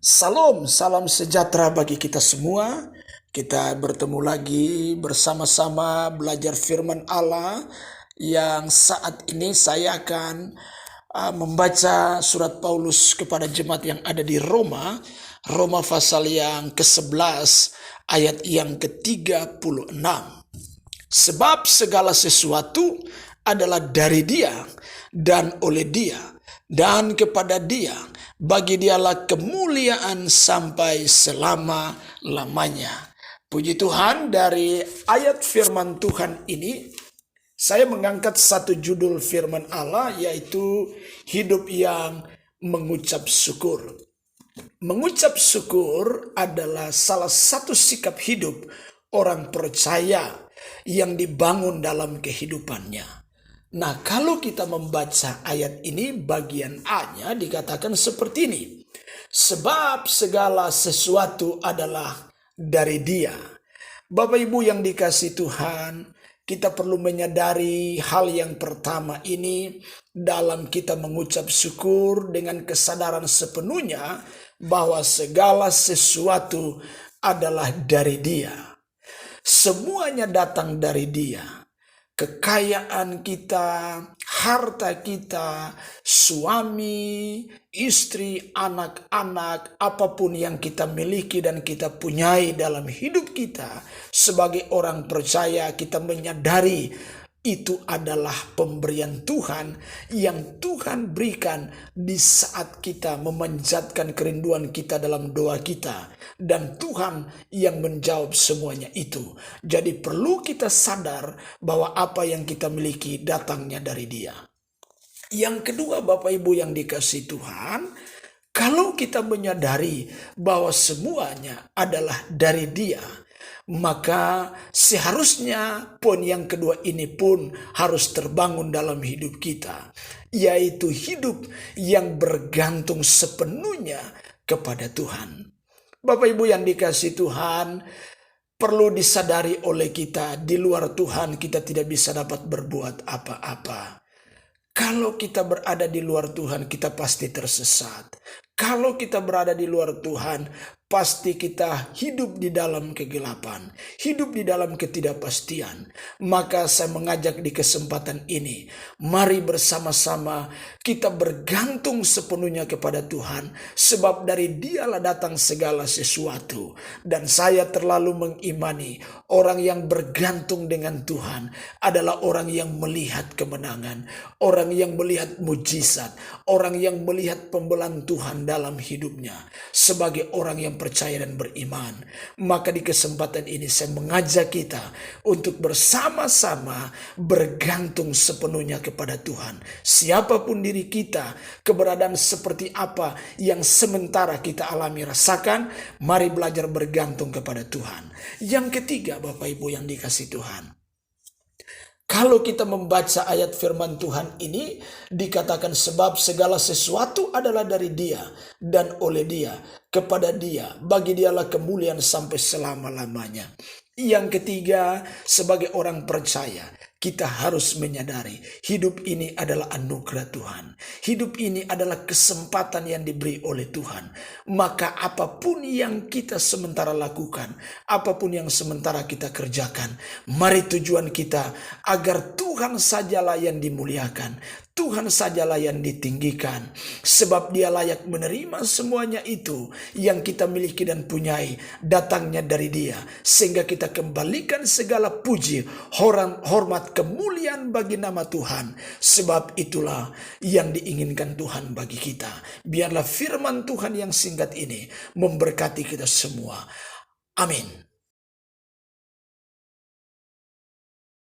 Salam, salam sejahtera bagi kita semua. Kita bertemu lagi bersama-sama belajar firman Allah yang saat ini saya akan membaca surat Paulus kepada jemaat yang ada di Roma. Roma pasal yang ke-11 ayat yang ke-36. Sebab segala sesuatu adalah dari Dia dan oleh Dia dan kepada Dia. Bagi Dialah kemuliaan sampai selama-lamanya. Puji Tuhan, dari ayat firman Tuhan ini saya mengangkat satu judul firman Allah, yaitu hidup yang mengucap syukur. Mengucap syukur adalah salah satu sikap hidup orang percaya yang dibangun dalam kehidupannya. Nah, kalau kita membaca ayat ini, bagian A-nya dikatakan seperti ini. Sebab segala sesuatu adalah dari Dia. Bapak Ibu yang dikasihi Tuhan, kita perlu menyadari hal yang pertama ini dalam kita mengucap syukur dengan kesadaran sepenuhnya bahwa segala sesuatu adalah dari Dia. Semuanya datang dari Dia. Kekayaan kita, harta kita, suami, istri, anak-anak, apapun yang kita miliki dan kita punyai dalam hidup kita, sebagai orang percaya kita menyadari itu adalah pemberian Tuhan yang Tuhan berikan di saat kita memanjatkan kerinduan kita dalam doa kita. Dan Tuhan yang menjawab semuanya itu. Jadi perlu kita sadar bahwa apa yang kita miliki datangnya dari Dia. Yang kedua, Bapak Ibu yang dikasihi Tuhan, kalau kita menyadari bahwa semuanya adalah dari Dia, maka seharusnya poin yang kedua ini pun harus terbangun dalam hidup kita, yaitu hidup yang bergantung sepenuhnya kepada Tuhan. Bapak Ibu yang dikasihi Tuhan, perlu disadari oleh kita, di luar Tuhan kita tidak bisa dapat berbuat apa-apa. Kalau kita berada di luar Tuhan, kita pasti tersesat. Kalau kita berada di luar Tuhan, pasti kita hidup di dalam kegelapan, hidup di dalam ketidakpastian. Maka saya mengajak di kesempatan ini, mari bersama-sama kita bergantung sepenuhnya kepada Tuhan, sebab dari Dialah datang segala sesuatu. Dan saya terlalu mengimani orang yang bergantung dengan Tuhan adalah orang yang melihat kemenangan, orang yang melihat mujizat, orang yang melihat pembelaan Tuhan dalam hidupnya sebagai orang yang percaya dan beriman. Maka di kesempatan ini saya mengajak kita untuk bersama-sama bergantung sepenuhnya kepada Tuhan. Siapapun diri kita, keberadaan seperti apa yang sementara kita alami rasakan, mari belajar bergantung kepada Tuhan. Yang ketiga, Bapak Ibu yang dikasihi Tuhan, kalau kita membaca ayat firman Tuhan ini, dikatakan sebab segala sesuatu adalah dari Dia dan oleh Dia, kepada Dia, bagi Dialah kemuliaan sampai selama-lamanya. Yang ketiga, sebagai orang percaya, kita harus menyadari hidup ini adalah anugerah Tuhan. Hidup ini adalah kesempatan yang diberi oleh Tuhan. Maka apapun yang kita sementara lakukan, apapun yang sementara kita kerjakan, mari tujuan kita agar Tuhan sajalah yang dimuliakan, Tuhan sajalah yang ditinggikan. Sebab Dia layak menerima semuanya itu yang kita miliki dan punyai, datangnya dari Dia. Sehingga kita kembalikan segala puji, hormat, kemuliaan bagi nama Tuhan. Sebab itulah yang diinginkan Tuhan bagi kita. Biarlah firman Tuhan yang singkat ini memberkati kita semua. Amin.